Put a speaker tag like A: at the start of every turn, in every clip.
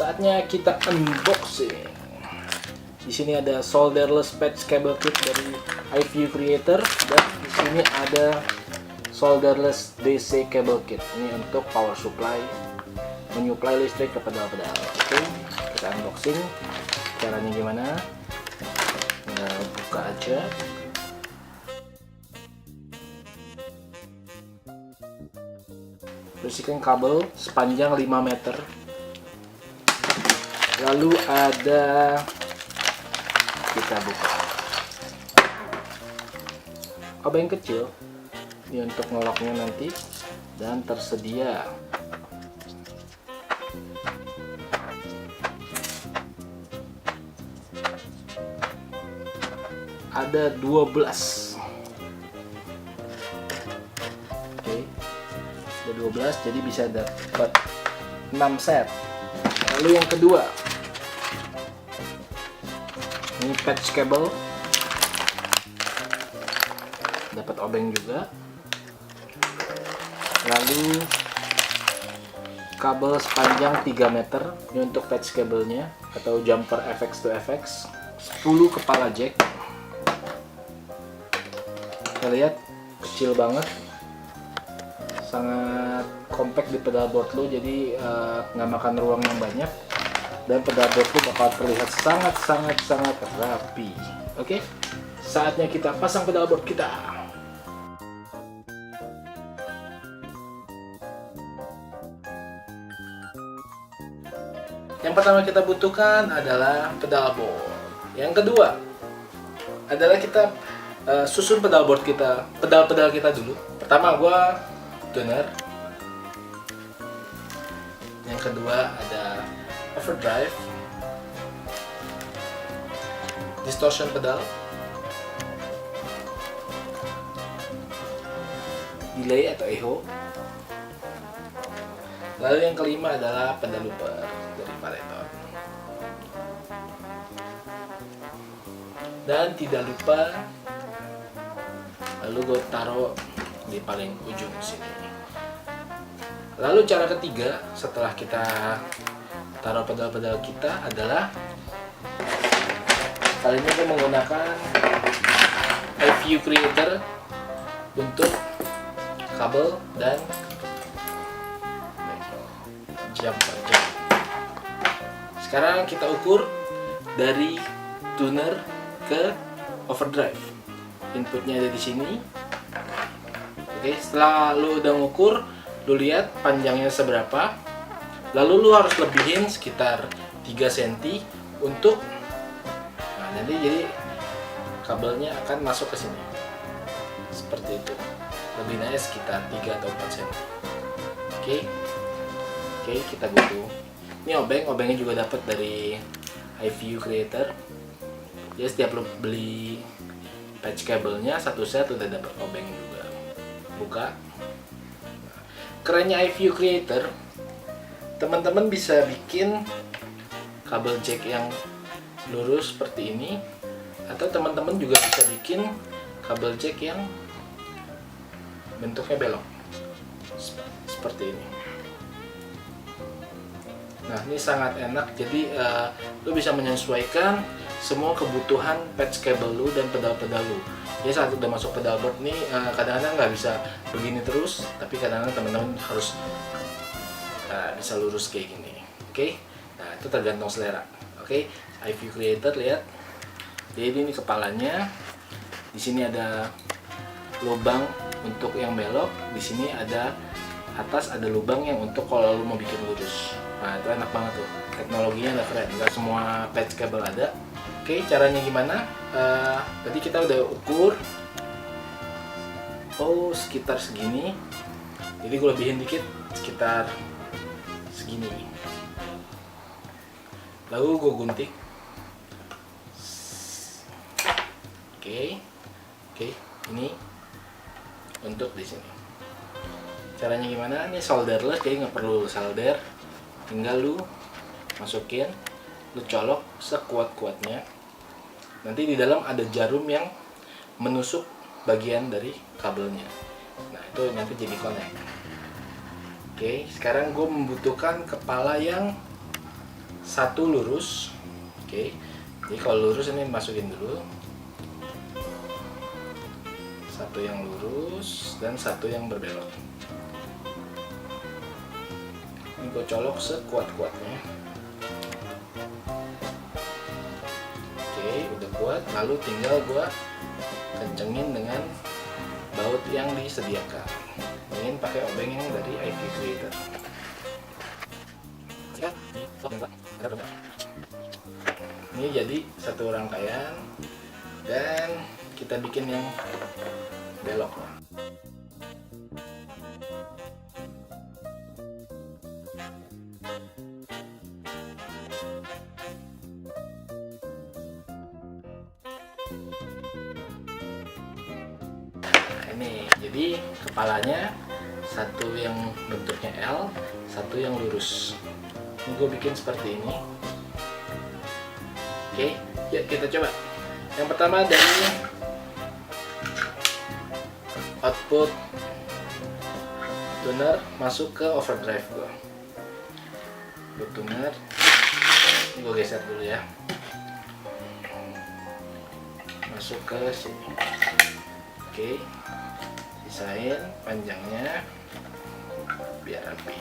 A: Saatnya kita unboxing. Di sini ada solderless patch cable kit dari iView Creator, dan di sini ada solderless DC cable kit. Ini untuk power supply, menyuplai listrik ke pedal-pedal. Oke, kita unboxing. Caranya gimana? Nah, buka aja. Bersihkan kabel sepanjang 5 meter. Lalu ada, kita buka obeng kecil ini untuk ngeloknya nanti, dan tersedia ada 12. Oke, ada 12, jadi bisa dapat 6 set. Lalu yang kedua, ini patch cable, dapat obeng juga. Lalu kabel sepanjang 3 meter, ini untuk patch kabelnya atau jumper FX to FX. 10 kepala jack. Kita lihat kecil banget, sangat compact di pedalboard lo, jadi nggak makan ruang yang banyak, dan pedalboard lo bakal terlihat sangat rapi. Oke, saatnya kita pasang pedalboard kita. Yang pertama kita butuhkan adalah pedalboard. Yang kedua adalah kita susun pedalboard kita, pedal-pedal kita dulu. Pertama gua tuner. Yang kedua ada overdrive, distortion pedal, delay atau echo. Lalu yang kelima adalah pedal looper dari Paleton. Dan tidak lupa, lalu gue taruh di paling ujung sini. Lalu cara ketiga setelah kita taruh pedal-pedal kita adalah, kali ini kita menggunakan iView Creator untuk kabel dan jumper jack. Sekarang kita ukur dari tuner ke overdrive. Inputnya ada di sini. Oke, setelah lu udah ngukur, lu lihat panjangnya seberapa, lalu lu harus lebihin sekitar 3 cm untuk, nah nanti jadi kabelnya akan masuk ke sini seperti itu, lebihnya sekitar 3 atau 4 cm. Oke, kita butuh ini obengnya juga dapat dari iView Creator. Jadi setiap lu beli patch kabelnya satu set udah dapat obeng juga. Buka. Kerennya iView Creator, teman-teman bisa bikin kabel jack yang lurus seperti ini, atau teman-teman juga bisa bikin kabel jack yang bentuknya belok seperti ini. Nah, ini sangat enak, jadi lu bisa menyesuaikan semua kebutuhan patch kabel lu dan pedal-pedal lu. Jadi saat udah masuk pedalboard nih, kadang-kadang nggak bisa begini terus, tapi kadang-kadang teman-teman harus bisa lurus kayak gini. Oke, nah itu tergantung selera. Oke, iView Creator, lihat. Jadi ini kepalanya. Di sini ada lubang untuk yang belok. Di sini ada atas ada lubang yang untuk kalau lu mau bikin lurus. Nah itu enak banget tuh. Teknologinya udah keren. Nggak semua patch kabel ada. Oke, caranya gimana? Tadi kita udah ukur, sekitar segini. Jadi gue lebihin dikit, sekitar segini. Lalu gue gunting. Oke, ini untuk di sini. Caranya gimana? Ini solderless, jadi nggak perlu solder. Tinggal lu masukin, lu colok sekuat-kuatnya. Nanti di dalam ada jarum yang menusuk bagian dari kabelnya. Nah itu nanti jadi connect. Oke, sekarang gue membutuhkan kepala yang satu lurus. Oke, jadi kalau lurus ini masukin dulu, satu yang lurus dan satu yang berbelok. Ini gue colok sekuat-kuatnya. Oke, udah kuat. Lalu tinggal gue kencengin dengan baut yang disediakan. Ini pakai obeng yang dari IV Creator. Ini jadi satu rangkaian dan kita bikin yang belok. Ini jadi kepalanya satu yang bentuknya L, satu yang lurus. Ini gue bikin seperti ini. Oke, ya kita coba. Yang pertama dari output tuner masuk ke overdrive gue. Tuner, ini gue geser dulu ya. Masuk ke sini. Oke, sisain panjangnya biar rapi.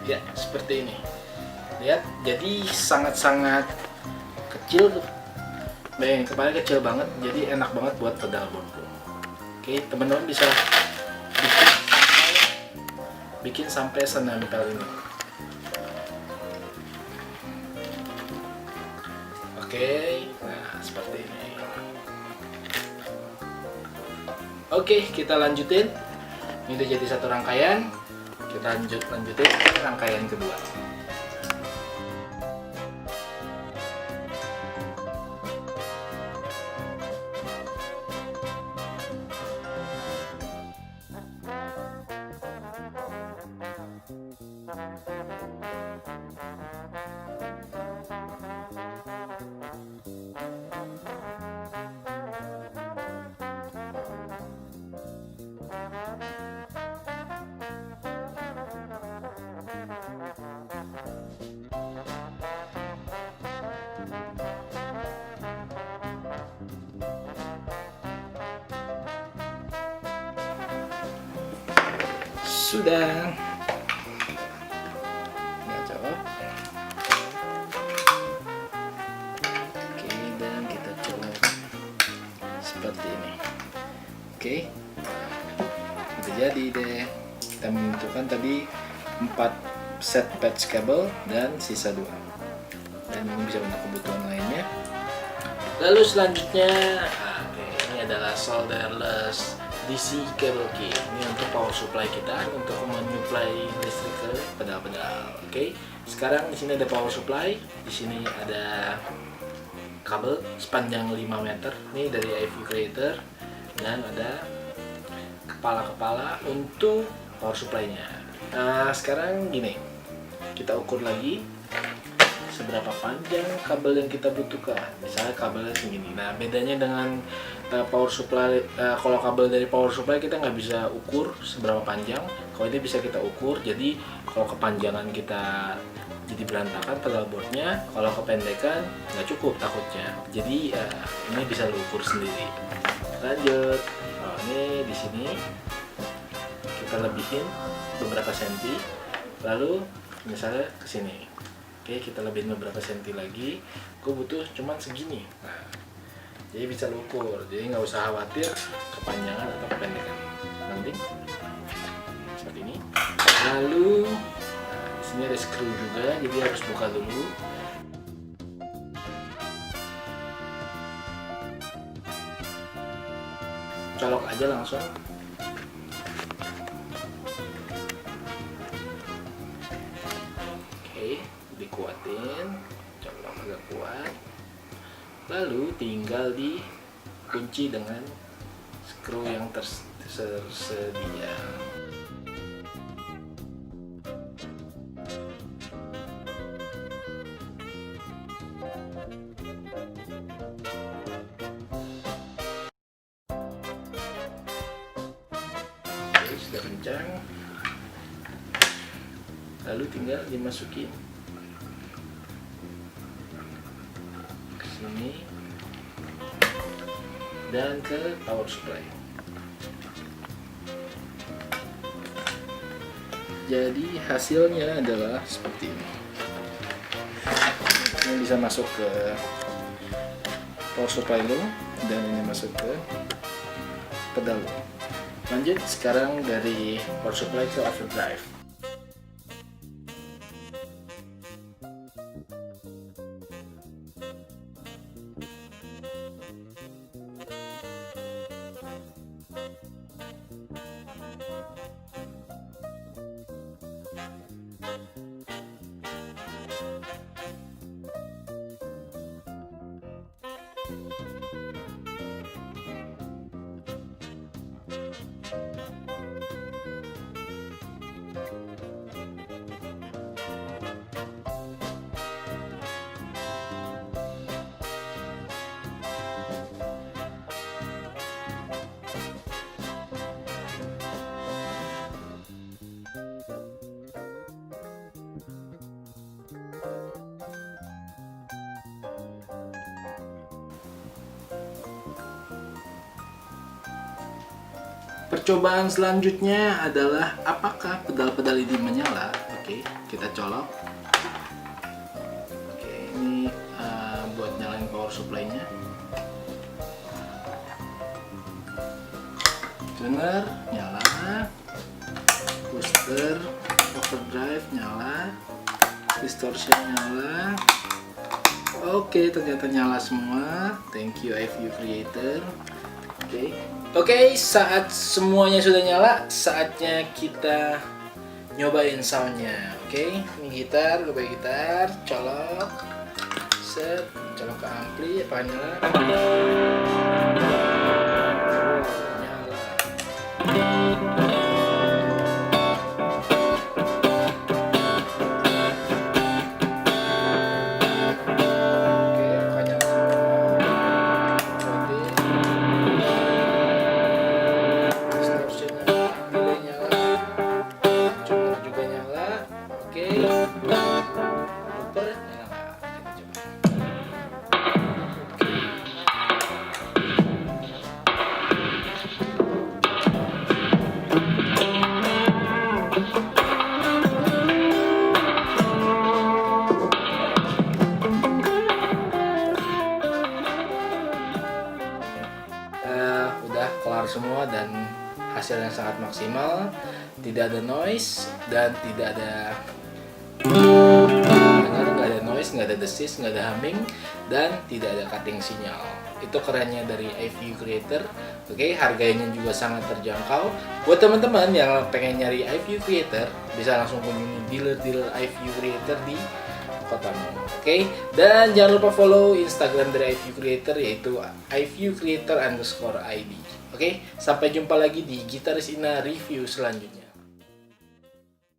A: Ya, seperti ini. Lihat, jadi sangat-sangat kecil. Kepalanya kecil banget, jadi enak banget buat pedalboard. Oke, teman-teman bisa bikin sampai senempel ini. Oke, nah seperti ini. Oke, kita lanjutin. Ini udah jadi satu rangkaian. Kita lanjutin rangkaian kedua. Sudah. Nggak jawab. Oke, dan kita coba seperti ini. Oke, udah jadi deh. Kita menentukan tadi 4 set patch kabel dan sisa 2. Dan ini bisa untuk kebutuhan lainnya. Lalu selanjutnya, ini adalah solderless DC cable key. Ini untuk power supply kita, untuk menyuplai listrik ke pedal-pedal. Oke. Sekarang di sini ada power supply, di sini ada kabel sepanjang 5 meter. Ini dari IV Creator dan ada kepala-kepala untuk power supply-nya. Nah, sekarang gini. Kita ukur lagi seberapa panjang kabel yang kita butuhkan. Misalnya kabelnya segini. Nah, bedanya dengan power supply, kalau kabel dari power supply kita nggak bisa ukur seberapa panjang. Kalau ini bisa kita ukur. Jadi kalau kepanjangan kita jadi berantakan pedalboardnya, kalau kependekan nggak cukup takutnya. Jadi ini bisa lu ukur sendiri. Lanjut. Nah, ini di sini kita lebihin beberapa senti. Lalu misalnya ke sini. Oke, kita lebihin beberapa senti lagi. Gue butuh cuman segini. Nah, jadi bisa lu ukur. Jadi nggak usah khawatir kepanjangan atau kependekan. Nanti seperti ini. Lalu di sini ada screw juga, jadi harus buka dulu. Colok aja langsung. Dikuatin, colok agak kuat, lalu tinggal dikunci dengan skru yang tersedia. sudah kencang, lalu tinggal dimasukin ke sini dan ke power supply. Jadi hasilnya adalah seperti ini. Ini bisa masuk ke power supply low dan ini masuk ke pedal low. Lanjut sekarang dari power supply ke overdrive. Percobaan selanjutnya adalah apakah pedal-pedal ini menyala. Oke, kita colok. Oke, ini buat nyalain power supply-nya. Tuner nyala, booster, overdrive nyala, distortion nyala. Oke, ternyata nyala semua. Thank you iView Creator. Oke, saat semuanya sudah nyala, saatnya kita nyobain soundnya. Oke, ini gitar, gue pakai gitar, colok, set, colok ke ampli, apakah nyala? Nyala. Udah kelar semua dan hasilnya sangat maksimal, tidak ada noise dan tidak ada nggak ada desis, nggak ada humming, dan tidak ada cutting sinyal. Itu kerennya dari iView Creator. Oke, harganya juga sangat terjangkau. Buat teman-teman yang pengen nyari iView Creator, bisa langsung kunjungi dealer-dealer iView Creator di kotamu. Oke, dan jangan lupa follow Instagram dari iView Creator, yaitu iView Creator _ID. Oke, sampai jumpa lagi di Gitaris Ina review selanjutnya.